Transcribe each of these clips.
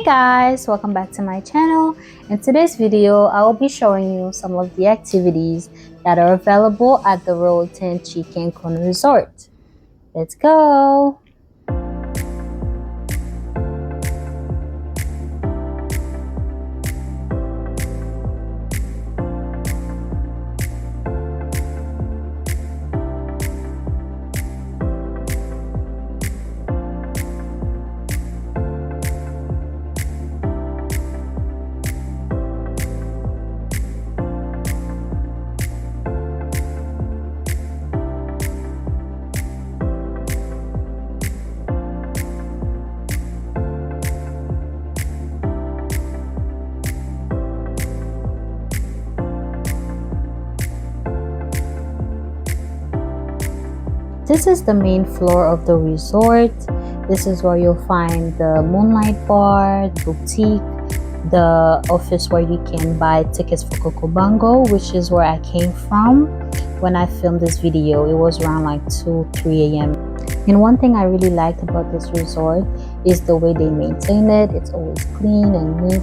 Hey guys, welcome back to my channel. In today's video, I will be showing you some of the activities that are available at the Royalton Chic Cancun Resort. Let's go! This is the main floor of the resort. This is where you'll find the moonlight bar, boutique, the office where you can buy tickets for Coco Bongo, which is where I came from when I filmed this video. It was around like 2-3 a.m. And one thing I really liked about this resort is the way they maintain it. It's always clean and neat.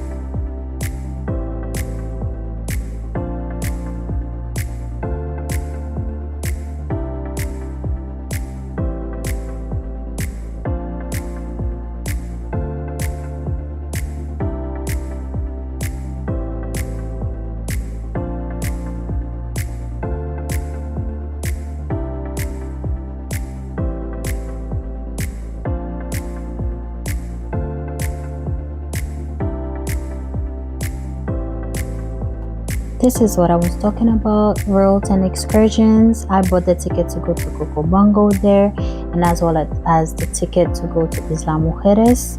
This is what I was talking about, Royalton excursions. I bought the ticket to go to Coco Bongo there, and as well as the ticket to go to Isla Mujeres.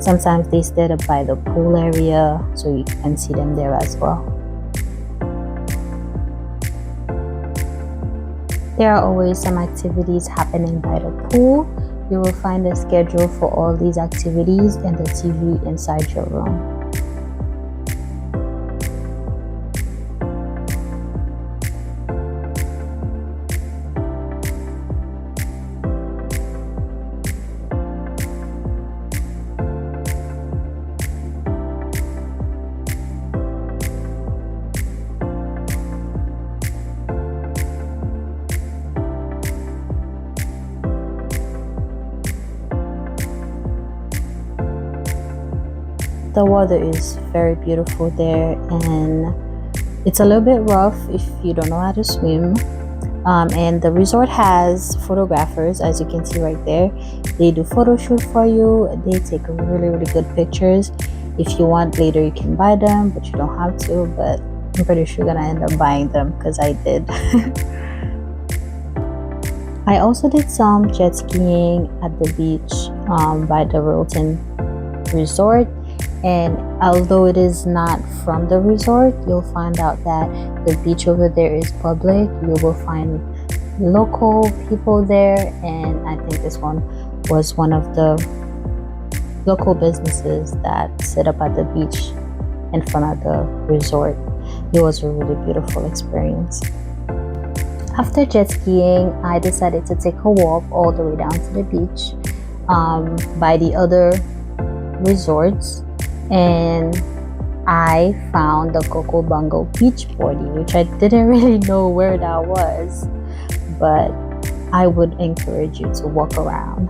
Sometimes they stayed up by the pool area, so you can see them there as well. There are always some activities happening by the pool. You will find a schedule for all these activities and the TV inside your room. The water is very beautiful there, and it's a little bit rough if you don't know how to swim. And the resort has photographers, as you can see right there. They do photo shoot for you. They take really good pictures. If you want later, you can buy them, but you don't have to. But I'm pretty sure you're gonna end up buying them because I did. I also did some jet skiing at the beach by the Royalton Resort. And although it is not from the resort, you'll find out that the beach over there is public. You will find local people there, and I think this one was one of the local businesses that set up at the beach in front of the resort. It was a really beautiful experience. After jet skiing, I decided to take a walk all the way down to the beach by the other resorts. And I found the Coco Bongo beach party, which I didn't really know where that was, but I would encourage you to walk around.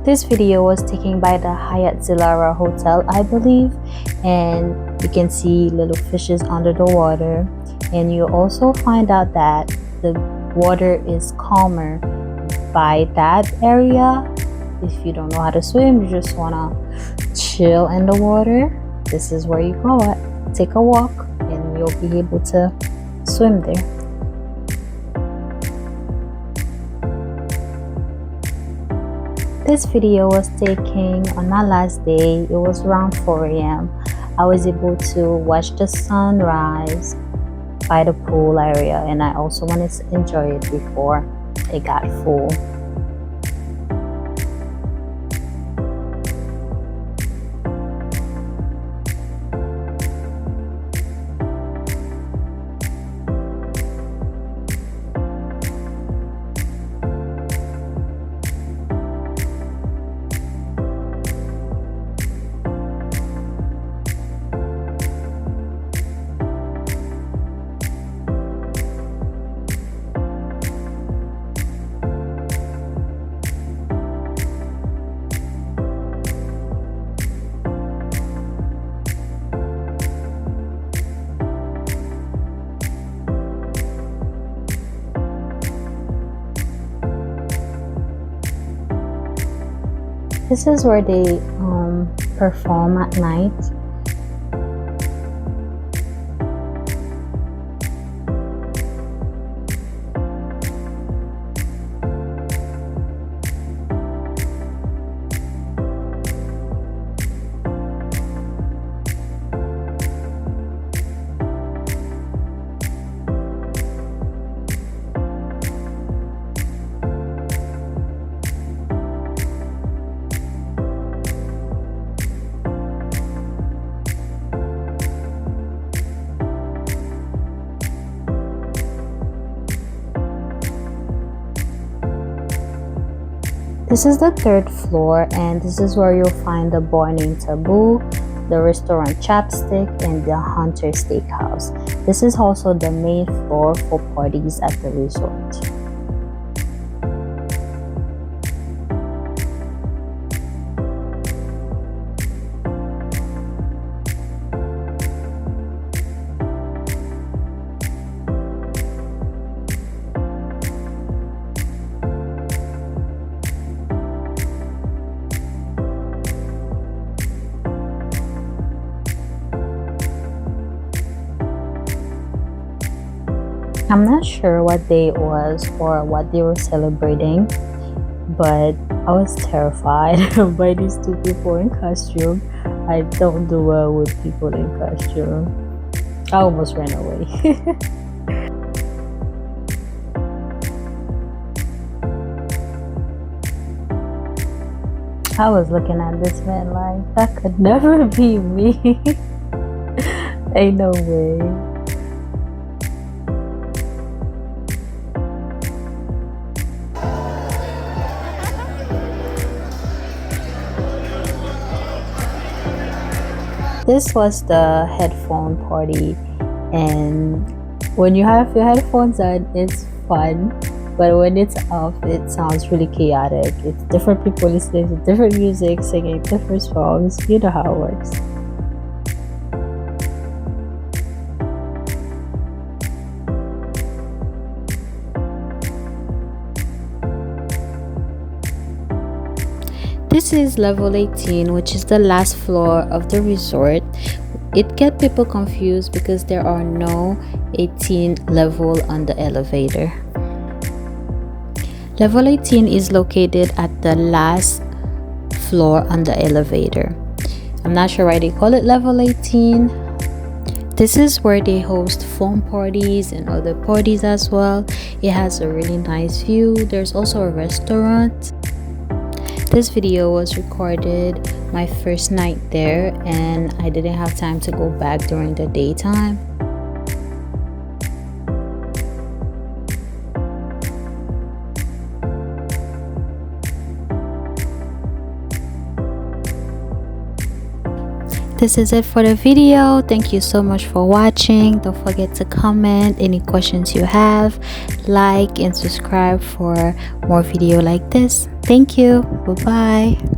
This video was taken by the Hyatt Zilara Hotel, I believe, and you can see little fishes under the water. And you also find out that the water is calmer by that area. If you don't know how to swim, you just want to chill in the water, this is where you go at. Take a walk and you'll be able to swim there. This video was taken on my last day. It was around 4 a.m. I was able to watch the sunrise by the pool area, and I also wanted to enjoy it before it got full. This is where they perform at night. This is the third floor, and this is where you'll find the bar named Taboo, the restaurant Chapstick, and the Hunter Steakhouse. This is also the main floor for parties at the resort. I'm not sure what day it was or what they were celebrating, but I was terrified by these two people in costume. I don't do well with people in costume. I almost ran away. I was looking at this man like, that could never be me. Ain't no way. This was the headphone party, and when you have your headphones on, it's fun, but when it's off, it sounds really chaotic. It's different people listening to different music, singing different songs. You know how it works. This is level 18, which is the last floor of the resort. It gets people confused because there are no 18 level on the elevator. Level 18 is located at the last floor on the elevator. I'm not sure why they call it level 18. This is where they host foam parties and other parties as well. It has a really nice view. There's also a restaurant. This video was recorded my first night there, and I didn't have time to go back during the daytime. This is it for the video. Thank you so much for watching. Don't forget to comment any questions you have, like and subscribe for more video like this. Thank you. Bye bye.